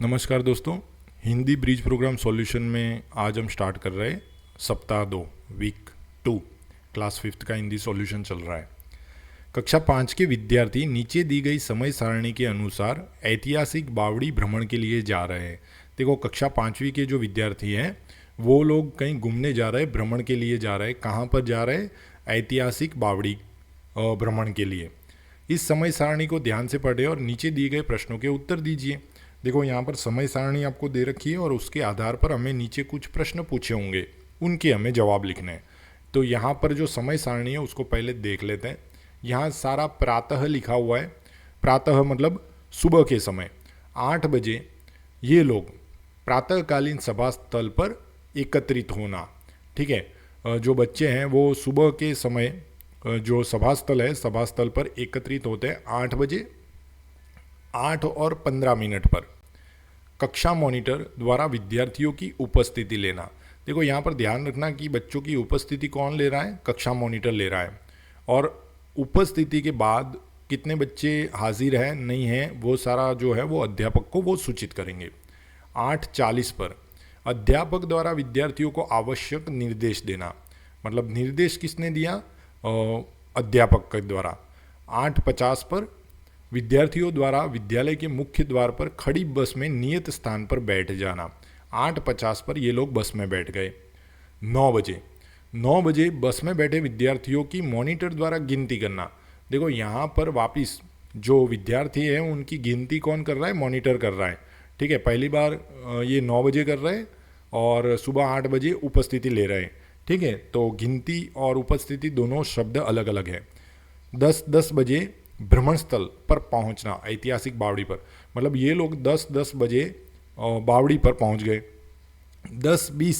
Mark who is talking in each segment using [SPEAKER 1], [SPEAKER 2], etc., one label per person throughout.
[SPEAKER 1] नमस्कार दोस्तों, Hindi bridge programme solution में आज हम स्टार्ट कर रहे हैं सप्ताह 2 वीक 2 क्लास 5th का हिंदी सॉल्यूशन चल रहा है। कक्षा 5 के विद्यार्थी नीचे दी गई समय सारणी के अनुसार ऐतिहासिक बावड़ी भ्रमण के लिए जा रहे हैं। देखो, कक्षा 5वीं के जो विद्यार्थी हैं वो लोग कहीं घूमने जा रहे हैं, भ्रमण के लिए जा रहे हैं। कहाँ पर जा रहे हैं? ऐतिहासिक बावड़ी भ्रमण के लिए। इस समय सारणी को ध्यान से पढ़ें और नीचे दिए गए प्रश्नों के उत्तर दीजिए। देखो, यहाँ पर समय सारणी आपको दे रखी है और उसके आधार पर हमें नीचे कुछ प्रश्न पूछे होंगे, उनके हमें जवाब लिखने हैं। तो यहाँ पर जो समय सारणी है उसको पहले देख लेते हैं। यहाँ सारा प्रातः लिखा हुआ है। प्रातः मतलब सुबह के समय 8 बजे ये लोग प्रातःकालीन सभा स्थल पर एकत्रित होना। ठीक है, जो बच्चे हैं वो सुबह के समय जो सभा स्थल है, सभा स्थल पर एकत्रित होते हैं 8 बजे 8:15 पर। कक्षा मॉनिटर द्वारा विद्यार्थियों की उपस्थिति लेना। देखो, यहाँ पर ध्यान रखना कि बच्चों की उपस्थिति कौन ले रहा है? कक्षा मॉनिटर ले रहा है। और उपस्थिति के बाद कितने बच्चे हाजिर हैं नहीं हैं वो सारा जो है वो अध्यापक को वो सूचित करेंगे। 8:40 पर अध्यापक द्वारा विद्यार्थियों को आवश्यक निर्देश देना। मतलब निर्देश किसने दिया? अध्यापक के द्वारा। 8:50 पर विद्यार्थियों द्वारा विद्यालय के मुख्य द्वार पर खड़ी बस में नियत स्थान पर बैठ जाना। 8:50 पर ये लोग बस में बैठ गए। 9 बजे बस में बैठे विद्यार्थियों की मॉनिटर द्वारा गिनती करना। देखो, यहाँ पर वापस जो विद्यार्थी है उनकी गिनती कौन कर रहा है? मॉनिटर कर रहा है। ठीक है, पहली बार ये 9 बजे कर रहे हैं और सुबह 8 बजे उपस्थिति ले रहे हैं। ठीक है, तो गिनती और उपस्थिति दोनों शब्द अलग अलग है। 10 बजे भ्रमण स्थल पर पहुंचना, ऐतिहासिक बावड़ी पर। मतलब ये लोग 10 बजे बावड़ी पर पहुंच गए। 10:20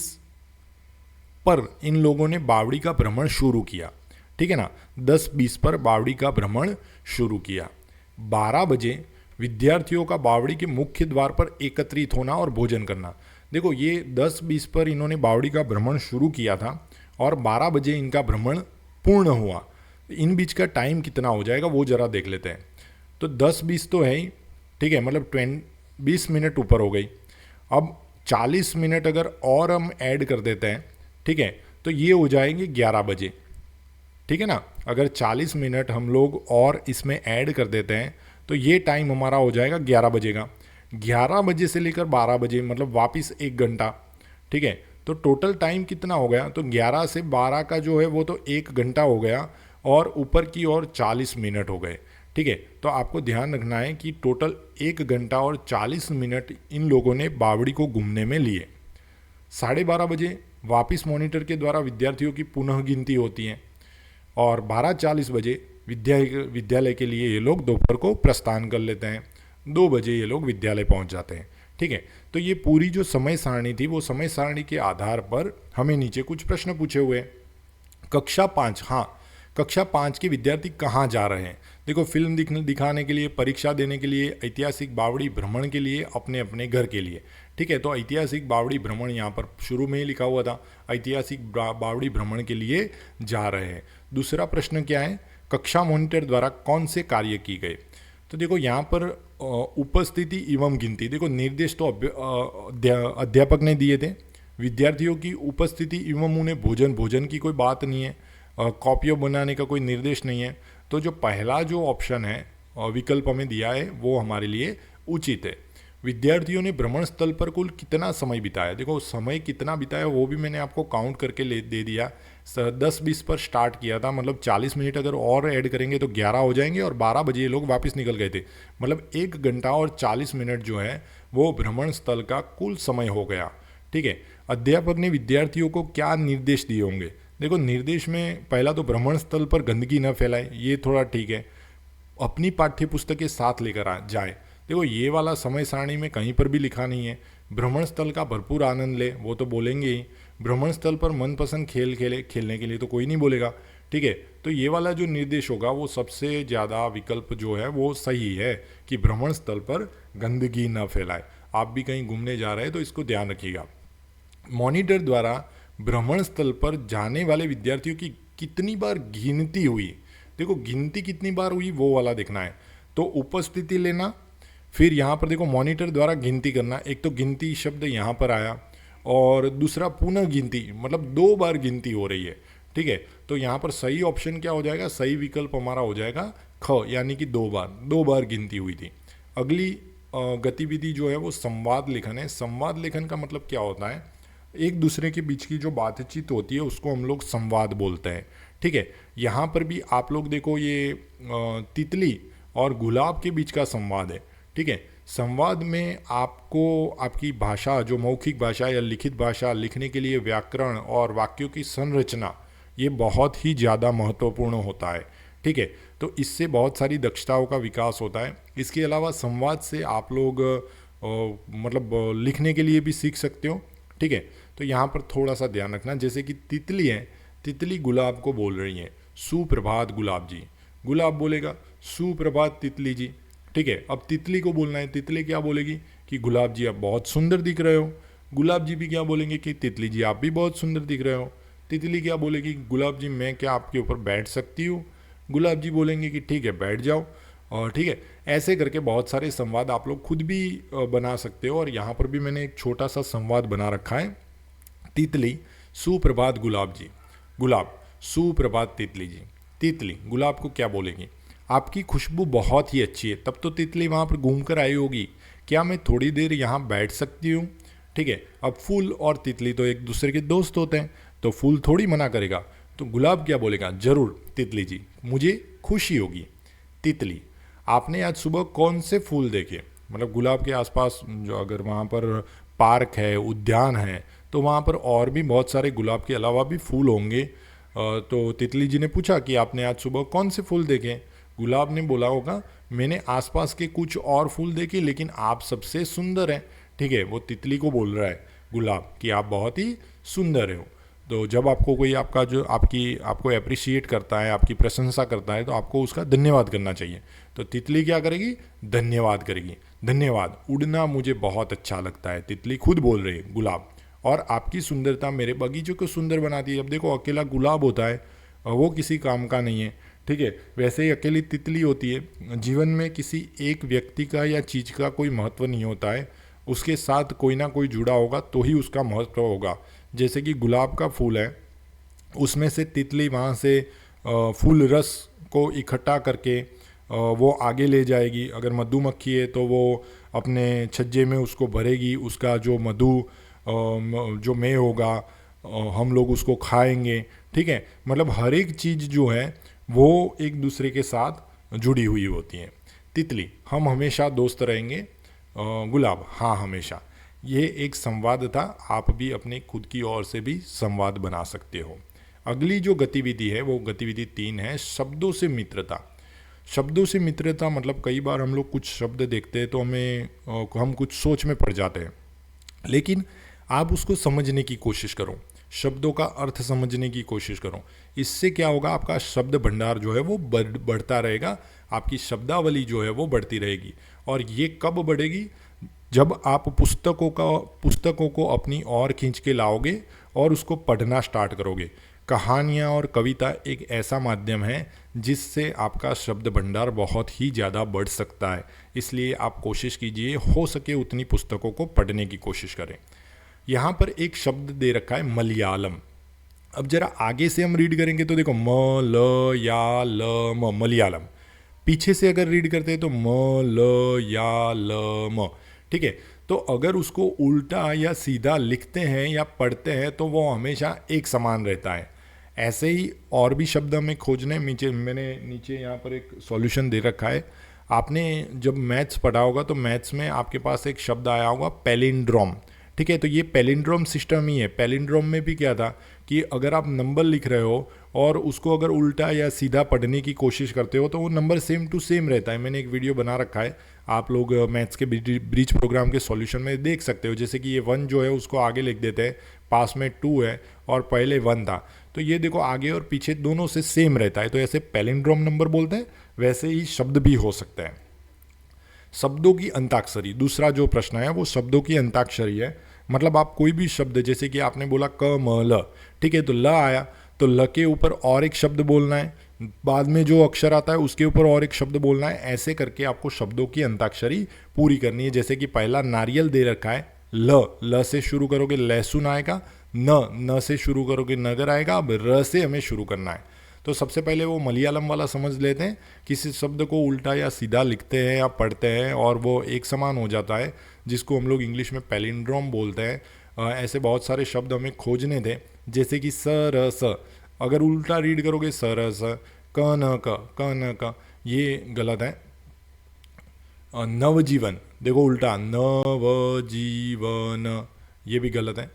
[SPEAKER 1] पर इन लोगों ने बावड़ी का भ्रमण शुरू किया। ठीक है ना, 10:20 पर बावड़ी का भ्रमण शुरू किया। 12 बजे विद्यार्थियों का बावड़ी के मुख्य द्वार पर एकत्रित होना और भोजन करना। देखो, ये 10:20 पर इन्होंने बावड़ी का भ्रमण शुरू किया था और 12 बजे इनका भ्रमण पूर्ण हुआ। इन बीच का टाइम कितना हो जाएगा वो जरा देख लेते हैं। तो 10:20 तो है ही। ठीक है, मतलब 20 मिनट ऊपर हो गई। अब 40 मिनट अगर और हम ऐड कर देते हैं, ठीक है, तो ये हो जाएंगे 11 बजे। ठीक है ना, अगर 40 मिनट हम लोग और इसमें ऐड कर देते हैं तो ये टाइम हमारा हो जाएगा 11 बजे का। 11 बजे से लेकर 12 बजे मतलब वापस 1 घंटा। ठीक है, तो टोटल टाइम कितना हो गया? तो 11 से 12 का जो है वो तो 1 घंटा हो गया और ऊपर की ओर 40 मिनट हो गए। ठीक है, तो आपको ध्यान रखना है कि टोटल 1 घंटा और 40 मिनट इन लोगों ने बावड़ी को घूमने में लिए। 12:30 बजे वापस मॉनिटर के द्वारा विद्यार्थियों की पुनः गिनती होती है और 12:40 बजे विद्यालय के लिए ये लोग दोपहर को प्रस्थान कर लेते हैं। 2 बजे ये लोग विद्यालय पहुंच जाते हैं। ठीक है, तो ये पूरी जो समय सारणी थी वो समय सारणी के आधार पर हमें नीचे कुछ प्रश्न पूछे हुए हैं। कक्षा 5, हाँ, कक्षा 5 के विद्यार्थी कहाँ जा रहे हैं? देखो, फिल्म दिखाने के लिए, परीक्षा देने के लिए, ऐतिहासिक बावड़ी भ्रमण के लिए, अपने अपने घर के लिए। ठीक है, तो ऐतिहासिक बावड़ी भ्रमण यहाँ पर शुरू में ही लिखा हुआ था, ऐतिहासिक बावड़ी भ्रमण के लिए जा रहे हैं। दूसरा प्रश्न क्या है? कक्षा मॉनिटर द्वारा कौन से कार्य की गए? तो देखो, यहाँ पर उपस्थिति एवं गिनती। देखो, निर्देश तो अध्यापक ने दिए थे। विद्यार्थियों की उपस्थिति एवं उन्हें भोजन की कोई बात नहीं है। कॉपियों बनाने का कोई निर्देश नहीं है। तो जो पहला जो ऑप्शन है विकल्प हमें दिया है वो हमारे लिए उचित है। विद्यार्थियों ने भ्रमण स्थल पर कुल कितना समय बिताया? देखो, समय कितना बिताया वो भी मैंने आपको काउंट करके दे दिया। 10:20 पर स्टार्ट किया था, मतलब 40 मिनट अगर और ऐड करेंगे तो 11 हो जाएंगे और 12 बजे ये लोग वापस निकल गए थे। मतलब 1 घंटा और 40 मिनट जो है वो भ्रमण स्थल का कुल समय हो गया। ठीक है, अध्यापक ने विद्यार्थियों को क्या निर्देश दिए होंगे? देखो, निर्देश में पहला तो भ्रमण स्थल पर गंदगी न फैलाए, ये थोड़ा ठीक है। अपनी पाठ्य पुस्तकें साथ लेकर जाए। देखो, ये वाला समय सारणी में कहीं पर भी लिखा नहीं है। भ्रमण स्थल का भरपूर आनंद ले, वो तो बोलेंगे ही। भ्रमण स्थल पर मनपसंद खेल खेलने के लिए तो कोई नहीं बोलेगा। ठीक है, तो ये वाला जो निर्देश होगा वो सबसे ज़्यादा विकल्प जो है वो सही है कि भ्रमण स्थल पर गंदगी न फैलाए। आप भी कहीं घूमने जा रहे हैं तो इसको ध्यान रखिएगा। मॉनिटर द्वारा भ्रमण स्थल पर जाने वाले विद्यार्थियों की कितनी बार गिनती हुई? देखो, गिनती कितनी बार हुई वो वाला देखना है। तो उपस्थिति लेना, फिर यहाँ पर देखो मॉनिटर द्वारा गिनती करना, एक तो गिनती शब्द यहाँ पर आया और दूसरा पुनः गिनती, मतलब 2 बार गिनती हो रही है। ठीक है, तो यहाँ पर सही ऑप्शन क्या हो जाएगा, सही विकल्प हमारा हो जाएगा ख, यानी कि 2 बार गिनती हुई थी। अगली गतिविधि जो है वो संवाद लेखन है। संवाद लेखन का मतलब क्या होता है, एक दूसरे के बीच की जो बातचीत होती है उसको हम लोग संवाद बोलते हैं। ठीक है, यहाँ पर भी आप लोग देखो ये तितली और गुलाब के बीच का संवाद है। ठीक है, संवाद में आपको आपकी भाषा, जो मौखिक भाषा या लिखित भाषा, लिखने के लिए व्याकरण और वाक्यों की संरचना, ये बहुत ही ज़्यादा महत्वपूर्ण होता है। ठीक है, तो इससे बहुत सारी दक्षताओं का विकास होता है। इसके अलावा संवाद से आप लोग मतलब लिखने के लिए भी सीख सकते हो। ठीक है, तो यहाँ पर थोड़ा सा ध्यान रखना, जैसे कि तितली है, तितली गुलाब को बोल रही है सुप्रभात गुलाब जी, गुलाब बोलेगा सुप्रभात तितली जी। ठीक है, अब तितली को बोलना है, तितली क्या बोलेगी कि गुलाब जी आप बहुत सुंदर दिख रहे हो। गुलाब जी भी क्या बोलेंगे कि तितली जी आप भी बहुत सुंदर दिख रहे हो। तितली क्या बोलेगी, गुलाब जी मैं क्या आपके ऊपर बैठ सकती हूँ। गुलाब जी बोलेंगे कि ठीक है बैठ जाओ। और ठीक है, ऐसे करके बहुत सारे संवाद आप लोग खुद भी बना सकते हो। और यहाँ पर भी मैंने एक छोटा सा संवाद बना रखा है, तितली सुप्रभात गुलाब जी, गुलाब सुप्रभात तितली जी। तितली गुलाब को क्या बोलेगी, आपकी खुशबू बहुत ही अच्छी है। तब तो तितली वहाँ पर घूम कर आई होगी, क्या मैं थोड़ी देर यहाँ बैठ सकती हूँ। ठीक है, अब फूल और तितली तो एक दूसरे के दोस्त होते हैं, तो फूल थोड़ी मना करेगा, तो गुलाब क्या बोलेगा, ज़रूर तितली जी मुझे खुशी होगी। तितली आपने आज सुबह कौन से फूल देखे, मतलब गुलाब के आसपास जो अगर वहाँ पर पार्क है, उद्यान है, तो वहाँ पर और भी बहुत सारे गुलाब के अलावा भी फूल होंगे। तो तितली जी ने पूछा कि आपने आज सुबह कौन से फूल देखे। गुलाब ने बोला होगा मैंने आसपास के कुछ और फूल देखे, लेकिन आप सबसे सुंदर हैं। ठीक है, वो तितली को बोल रहा है गुलाब कि आप बहुत ही सुंदर हो। तो जब आपको कोई आपका जो आपको अप्रिशिएट करता है, आपकी प्रशंसा करता है, तो आपको उसका धन्यवाद करना चाहिए। तो तितली क्या करेगी, धन्यवाद करेगी। धन्यवाद, उड़ना मुझे बहुत अच्छा लगता है, तितली खुद बोल रही है गुलाब। और आपकी सुंदरता मेरे बगीचे को सुंदर बनाती है। अब देखो अकेला गुलाब होता है वो किसी काम का नहीं है। ठीक है, वैसे ही अकेली तितली होती है। जीवन में किसी एक व्यक्ति का या चीज़ का कोई महत्व नहीं होता है, उसके साथ कोई ना कोई जुड़ा होगा तो ही उसका महत्व होगा। जैसे कि गुलाब का फूल है, उसमें से तितली वहाँ से फूल रस को इकट्ठा करके वो आगे ले जाएगी। अगर मधुमक्खी है तो वो अपने छज्जे में उसको भरेगी, उसका जो मधु जो मेह होगा हम लोग उसको खाएंगे। ठीक है, मतलब हर एक चीज़ जो है वो एक दूसरे के साथ जुड़ी हुई होती है। तितली हम हमेशा दोस्त रहेंगे, गुलाब हाँ हमेशा। ये एक संवाद था, आप भी अपने खुद की ओर से भी संवाद बना सकते हो। अगली जो गतिविधि है वो गतिविधि 3 है, शब्दों से मित्रता। शब्दों से मित्रता मतलब कई बार हम लोग कुछ शब्द देखते हैं तो हम कुछ सोच में पड़ जाते हैं, लेकिन आप उसको समझने की कोशिश करो, शब्दों का अर्थ समझने की कोशिश करो। इससे क्या होगा, आपका शब्द भंडार जो है वो बढ़ता रहेगा, आपकी शब्दावली जो है वो बढ़ती रहेगी। और ये कब बढ़ेगी, जब आप पुस्तकों को अपनी ओर खींच के लाओगे और उसको पढ़ना स्टार्ट करोगे। कहानियाँ और कविता एक ऐसा माध्यम है जिससे आपका शब्द भंडार बहुत ही ज़्यादा बढ़ सकता है। इसलिए आप कोशिश कीजिए हो सके उतनी पुस्तकों को पढ़ने की कोशिश करें। यहाँ पर एक शब्द दे रखा है मलयालम। अब जरा आगे से हम रीड करेंगे तो देखो म ल या ल म, मलयालम। पीछे से अगर रीड करते हैं तो म ल या ल म। ठीक है, तो अगर उसको उल्टा या सीधा लिखते हैं या पढ़ते हैं तो वो हमेशा एक समान रहता है। ऐसे ही और भी शब्द हमें खोजने, मैंने नीचे यहाँ पर एक सॉल्यूशन दे रखा है। आपने जब मैथ्स पढ़ा होगा तो मैथ्स में आपके पास एक शब्द आया होगा पैलिंड्रोम। ठीक है, तो ये पैलिंड्रोम सिस्टम ही है। पैलिंड्रोम में भी क्या था कि अगर आप नंबर लिख रहे हो और उसको अगर उल्टा या सीधा पढ़ने की कोशिश करते हो तो वो नंबर सेम टू सेम रहता है। मैंने एक वीडियो बना रखा है, आप लोग मैथ्स के ब्रिज प्रोग्राम के सॉल्यूशन में देख सकते हो। जैसे कि ये 1 जो है उसको आगे लिख देते हैं, पास में 2 है और पहले 1 था, तो ये देखो आगे और पीछे दोनों से सेम रहता है, तो ऐसे पैलिंड्रोम नंबर बोलते हैं। वैसे ही शब्द भी हो सकता है। शब्दों की अंताक्षरी, दूसरा जो प्रश्न है वो शब्दों की अंताक्षरी है। मतलब आप कोई भी शब्द, जैसे कि आपने बोला क म ल, ठीक है, तो ल आया तो ल के ऊपर और एक शब्द बोलना है, बाद में जो अक्षर आता है उसके ऊपर और एक शब्द बोलना है। ऐसे करके आपको शब्दों की अंताक्षरी पूरी करनी है। जैसे कि पहला नारियल दे रखा है, ल से शुरू करोगे लहसुन आएगा, न से शुरू करोगे नगर आएगा। अब र से हमें शुरू करना है। तो सबसे पहले वो मलयालम वाला समझ लेते हैं, किसी शब्द को उल्टा या सीधा लिखते हैं या पढ़ते हैं और वो एक समान हो जाता है, जिसको हम लोग इंग्लिश में पैलिंड्रोम बोलते हैं। ऐसे बहुत सारे शब्द हमें खोजने थे, जैसे कि स र स, अगर उल्टा रीड करोगे स र स, क न क, ये गलत है। नवजीवन देखो उल्टा नवजीवन, ये भी गलत है।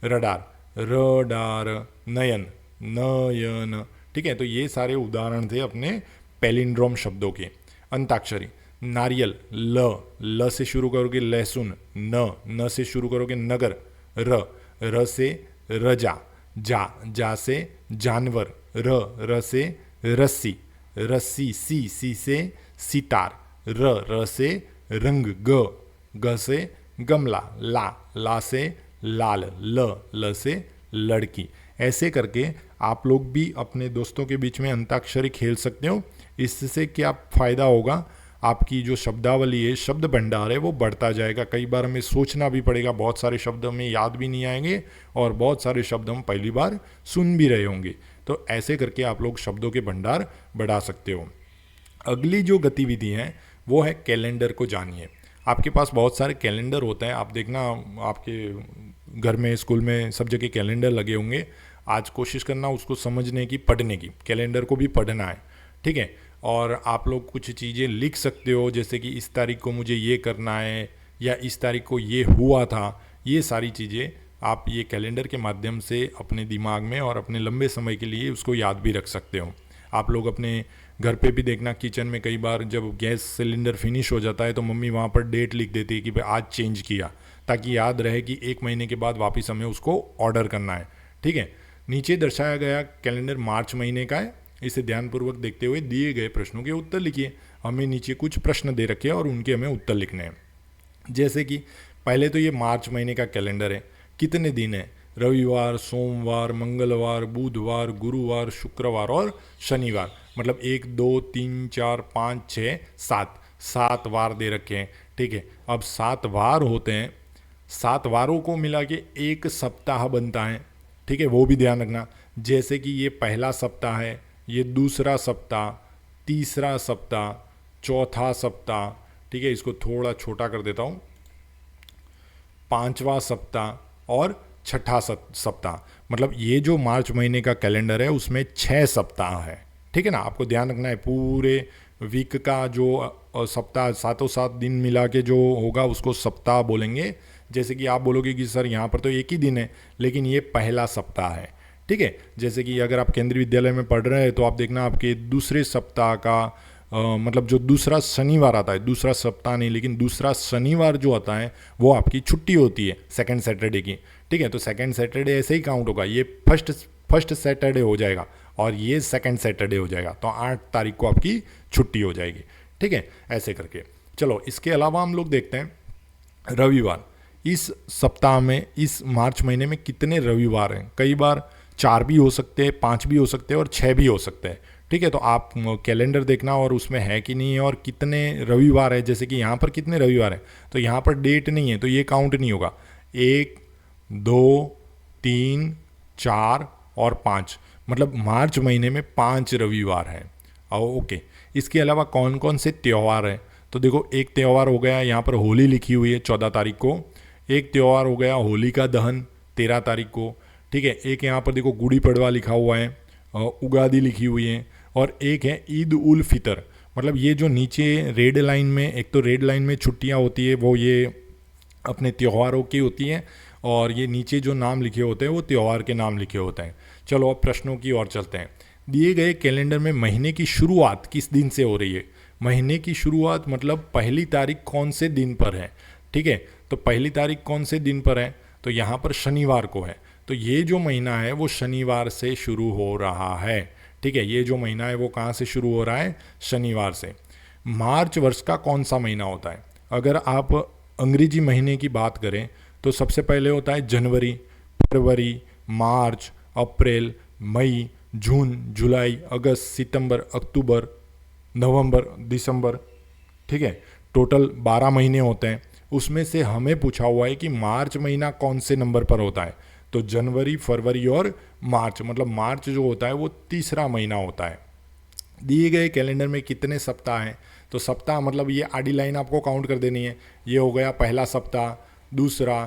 [SPEAKER 1] रडार रडार, नयन नयन, ठीक है। तो ये सारे उदाहरण थे अपने पैलिंड्रोम शब्दों के। अंताक्षरी नारियल ल से शुरू करोगे लहसुन, न से शुरू करोगे नगर, र से रजा, जा से जानवर, र से रस्सी, सी से सितार, र से रंग, ग से गमला, ला से लाल, ल से लड़की। ऐसे करके आप लोग भी अपने दोस्तों के बीच में अंताक्षरी खेल सकते हो। इससे क्या फ़ायदा होगा, आपकी जो शब्दावली है, शब्द भंडार है, वो बढ़ता जाएगा। कई बार हमें सोचना भी पड़ेगा, बहुत सारे शब्द हमें याद भी नहीं आएंगे और बहुत सारे शब्द हम पहली बार सुन भी रहे होंगे। तो ऐसे करके आप लोग शब्दों के भंडार बढ़ा सकते हो। अगली जो गतिविधि है वो है कैलेंडर को जानिए। आपके पास बहुत सारे कैलेंडर होते हैं, आप देखना आपके घर में, स्कूल में, सब जगह कैलेंडर लगे होंगे। आज कोशिश करना उसको समझने की, पढ़ने की। कैलेंडर को भी पढ़ना है, ठीक है। और आप लोग कुछ चीज़ें लिख सकते हो, जैसे कि इस तारीख को मुझे ये करना है या इस तारीख को ये हुआ था। ये सारी चीज़ें आप ये कैलेंडर के माध्यम से अपने दिमाग में और अपने लंबे समय के लिए उसको याद भी रख सकते हो। आप लोग अपने घर पे भी देखना, किचन में कई बार जब गैस सिलेंडर फिनिश हो जाता है तो मम्मी वहाँ पर डेट लिख देती है कि भाई आज चेंज किया, ताकि याद रहे कि 1 महीने के बाद वापस हमें उसको ऑर्डर करना है, ठीक है। नीचे दर्शाया गया कैलेंडर मार्च महीने का है। इसे ध्यानपूर्वक देखते हुए दिए गए प्रश्नों के उत्तर लिखिए। हमें नीचे कुछ प्रश्न दे रखे हैं और उनके हमें उत्तर लिखने हैं। जैसे कि पहले तो ये मार्च महीने का कैलेंडर है, कितने दिन है? रविवार, सोमवार, मंगलवार, बुधवार, गुरुवार, शुक्रवार और शनिवार। मतलब 1 2 3 4 5 6 7 वार दे रखे हैं, ठीक है। अब 7 वार होते हैं, 7 वारों को मिला के एक सप्ताह बनता है, ठीक है। वो भी ध्यान रखना। जैसे कि ये पहला सप्ताह है, ये दूसरा सप्ताह, तीसरा सप्ताह, चौथा सप्ताह, ठीक है। इसको थोड़ा छोटा कर देता हूँ, 5वां सप्ताह और छठा सप्ताह। मतलब ये जो मार्च महीने का कैलेंडर है उसमें 6 सप्ताह है, ठीक है ना। आपको ध्यान रखना है, पूरे वीक का जो सप्ताह, 7 दिन मिला के जो होगा उसको सप्ताह बोलेंगे। जैसे कि आप बोलोगे कि सर यहाँ पर तो एक ही दिन है, लेकिन ये पहला सप्ताह है, ठीक है। जैसे कि अगर आप केंद्रीय विद्यालय में पढ़ रहे हैं तो आप देखना आपके दूसरे सप्ताह का मतलब जो दूसरा शनिवार आता है, दूसरा सप्ताह नहीं लेकिन दूसरा शनिवार जो आता है वो आपकी छुट्टी होती है, सेकंड सैटरडे की, ठीक है। तो सेकंड सैटरडे ऐसे ही काउंट होगा, ये फर्स्ट सैटरडे हो जाएगा और ये सेकंड सैटरडे हो जाएगा। तो 8 तारीख को आपकी छुट्टी हो जाएगी, ठीक है। ऐसे करके चलो, इसके अलावा हम लोग देखते हैं रविवार। इस सप्ताह में, इस मार्च महीने में कितने रविवार हैं? कई बार 4 भी हो सकते हैं, 5 भी हो सकते हैं और 6 भी हो सकते हैं, ठीक है। तो आप कैलेंडर देखना और उसमें है कि नहीं है और कितने रविवार है। जैसे कि यहाँ पर कितने रविवार है, तो यहाँ पर डेट नहीं है तो ये काउंट नहीं होगा। 1 2 3 4 और 5, मतलब मार्च महीने में 5 रविवार हैं। ओके, इसके अलावा कौन कौन से त्यौहार हैं? तो देखो, एक त्यौहार हो गया, यहाँ पर होली लिखी हुई है 14 तारीख को। एक त्यौहार हो गया होलिका दहन 13 तारीख को, ठीक है। एक यहाँ पर देखो गुड़ी पड़वा लिखा हुआ है, उगादी लिखी हुई है। और एक है ईद उल फितर। मतलब ये जो नीचे रेड लाइन में, एक तो रेड लाइन में छुट्टियाँ होती है वो ये अपने त्योहारों की होती हैं, और ये नीचे जो नाम लिखे होते हैं वो त्यौहार के नाम लिखे होते हैं। चलो अब प्रश्नों की ओर चलते हैं। दिए गए कैलेंडर में महीने की शुरुआत किस दिन से हो रही है? महीने की शुरुआत मतलब पहली तारीख कौन से दिन पर है, ठीक है। तो पहली तारीख कौन से दिन पर है? तो यहाँ पर शनिवार को है। तो ये जो महीना है वो शनिवार से शुरू हो रहा है, ठीक है। ये जो महीना है वो कहाँ से शुरू हो रहा है? शनिवार से। मार्च वर्ष का कौन सा महीना होता है? अगर आप अंग्रेजी महीने की बात करें तो सबसे पहले होता है जनवरी, फरवरी, मार्च, अप्रैल, मई, जून, जुलाई, अगस्त, सितंबर, अक्टूबर, नवंबर, दिसंबर, ठीक है, टोटल 12 महीने होते हैं। उसमें से हमें पूछा हुआ है कि मार्च महीना कौन से नंबर पर होता है, तो जनवरी, फरवरी और मार्च, मतलब मार्च जो होता है वो तीसरा महीना होता है। दिए गए कैलेंडर में कितने सप्ताह हैं, तो सप्ताह मतलब ये आडी लाइन आपको काउंट कर देनी है। ये हो गया पहला सप्ताह, दूसरा,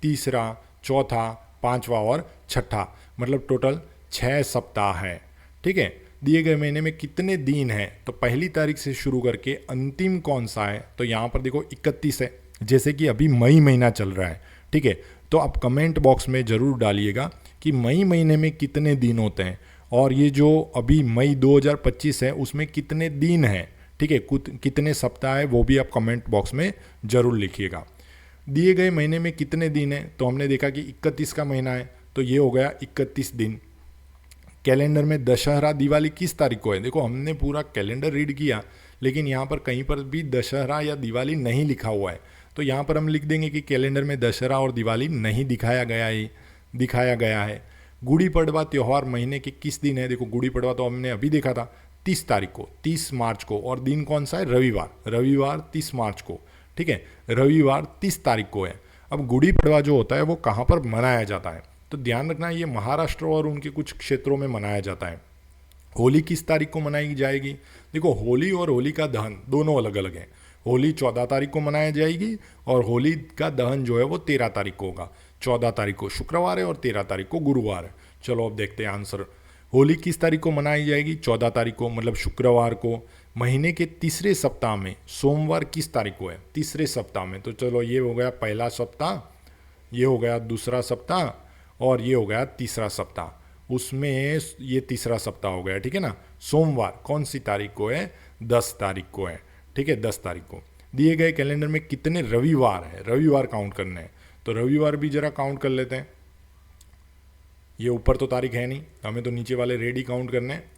[SPEAKER 1] तीसरा, चौथा, पांचवा और छठा, मतलब टोटल 6 सप्ताह है, ठीक है। दिए गए महीने में कितने दिन हैं, तो पहली तारीख से शुरू करके अंतिम कौन सा है, तो यहाँ पर देखो 31 है, जैसे कि अभी मई महीना चल रहा है, ठीक है। तो आप कमेंट बॉक्स में ज़रूर डालिएगा कि मई महीने में कितने दिन होते हैं, और ये जो अभी मई 2025 है उसमें कितने दिन हैं, ठीक है, कितने सप्ताह है, वो भी आप कमेंट बॉक्स में ज़रूर लिखिएगा। दिए गए महीने में कितने दिन हैं, तो हमने देखा कि 31 का महीना है, तो ये हो गया 31 दिन। कैलेंडर में दशहरा, दिवाली किस तारीख को है, देखो हमने पूरा कैलेंडर रीड किया, लेकिन यहाँ पर कहीं पर भी दशहरा या दिवाली नहीं लिखा हुआ है, तो यहाँ पर हम लिख देंगे कि कैलेंडर में दशहरा और दिवाली नहीं दिखाया गया है। गुड़ी पड़वा त्यौहार महीने के किस दिन है, देखो गुड़ी पड़वा तो हमने अभी देखा था 30 तारीख को, 30 मार्च को, और दिन कौन सा है, रविवार 30 मार्च को, ठीक है, रविवार 30 तारीख को है। अब गुड़ी पड़वा जो होता है वो कहाँ पर मनाया जाता है, तो ध्यान रखना ये महाराष्ट्र और उनके कुछ क्षेत्रों में मनाया जाता है। होली किस तारीख को मनाई जाएगी, देखो होली और होली का दहन दोनों अलग अलग है। होली 14 तारीख को मनाई जाएगी और होली का दहन जो है वो 13 तारीख को होगा। 14 तारीख को शुक्रवार है और 13 तारीख को गुरुवार है। चलो अब देखते हैं आंसर। होली किस तारीख को मनाई जाएगी, 14 तारीख को, मतलब शुक्रवार को। महीने के तीसरे सप्ताह में सोमवार किस तारीख को है, तीसरे सप्ताह में, तो चलो ये हो गया पहला सप्ताह, ये हो गया दूसरा सप्ताह, और ये हो गया तीसरा सप्ताह। उसमें ये तीसरा सप्ताह हो गया, ठीक है ना। सोमवार कौन सी तारीख को है, 10 तारीख को है, ठीक है, 10 तारीख को। दिए गए कैलेंडर में कितने रविवार है, रविवार काउंट करने हैं, तो रविवार भी जरा काउंट कर लेते हैं। ये ऊपर तो तारीख है नहीं, हमें तो नीचे वाले रेडी काउंट करने हैं।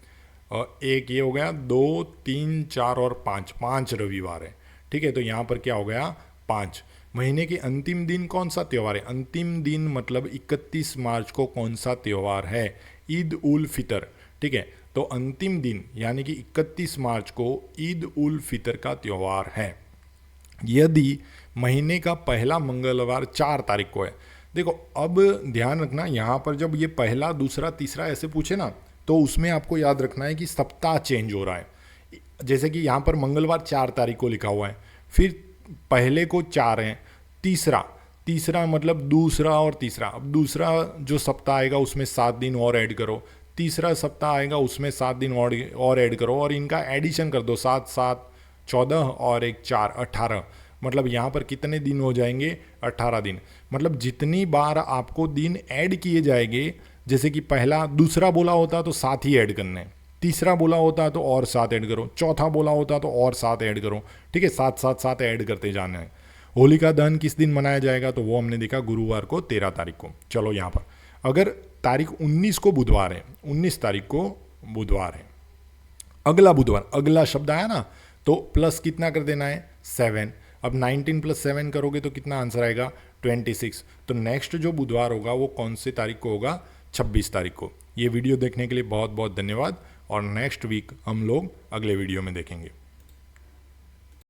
[SPEAKER 1] और एक ये हो गया, 2, 3, 4 और 5 रविवार है, ठीक है। तो यहाँ पर क्या हो गया, 5। महीने के अंतिम दिन कौन सा त्यौहार है, अंतिम दिन मतलब 31 मार्च को कौन सा त्यौहार है, ईद उल फितर, ठीक है। तो अंतिम दिन यानी कि 31 मार्च को ईद उल फितर का त्यौहार है। यदि महीने का पहला मंगलवार 4 तारीख को है, देखो अब ध्यान रखना यहाँ पर जब ये पहला, दूसरा, तीसरा ऐसे पूछे ना, तो उसमें आपको याद रखना है कि सप्ताह चेंज हो रहा है। जैसे कि यहाँ पर मंगलवार 4 तारीख को लिखा हुआ है, फिर पहले को 4 है, तीसरा मतलब दूसरा और तीसरा, अब दूसरा जो सप्ताह आएगा उसमें 7 दिन और ऐड करो, तीसरा सप्ताह आएगा उसमें 7 दिन और ऐड करो, और इनका एडिशन कर दो, 7, 7, 14 और 1, 4, 18, मतलब यहाँ पर कितने दिन हो जाएंगे, 18 दिन। मतलब जितनी बार आपको दिन ऐड किए जाएंगे, जैसे कि पहला, दूसरा बोला होता तो 7 ही ऐड करने, तीसरा बोला होता तो और 7 ऐड करो, चौथा बोला होता तो और 7 ऐड करो, ठीक है, 7, 7, 7 ऐड करते जाना है। होलिका दहन किस दिन मनाया जाएगा, तो वो हमने देखा गुरुवार को, 13 तारीख को। चलो यहाँ पर अगर तारीख 19 को बुधवार है, 19 तारीख को बुधवार है, अगला बुधवार, अगला शब्द आया ना, तो प्लस कितना कर देना है, 7। अब 19 + 7 करोगे तो कितना आंसर आएगा, 26। तो नेक्स्ट जो बुधवार होगा वो कौन सी तारीख को होगा, 26 तारीख को। ये वीडियो देखने के लिए बहुत बहुत धन्यवाद, और नेक्स्ट वीक हम लोग अगले वीडियो में देखेंगे।